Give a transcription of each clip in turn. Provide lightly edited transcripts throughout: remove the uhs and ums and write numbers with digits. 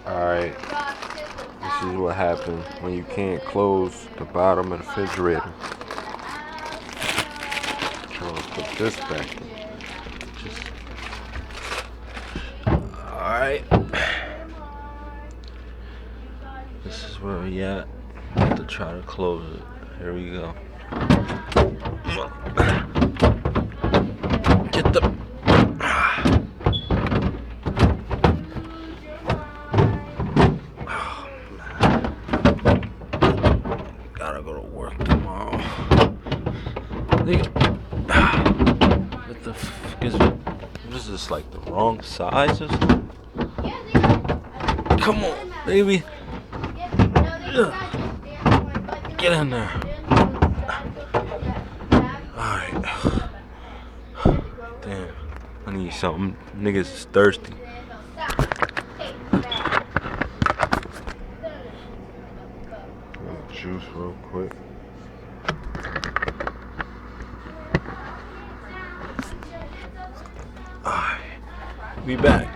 Alright, this is what happens when you can't close the bottom of the refrigerator. Trying to put this back in. Alright. This is where we at. I have to try to close it. Here we go. Get the... Gotta go to work tomorrow. What the fuck is it? What is this, like the wrong size or something? Come on, baby. Get in there. Alright. Damn. I need something. Niggas is thirsty. Juice real quick. Alright. We back.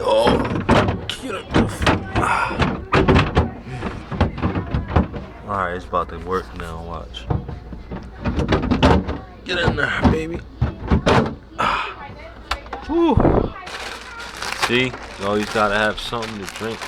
Oh. Get up. Alright, it's about to work now. Watch. Get in there, baby. Woo. See? You always gotta have something to drink.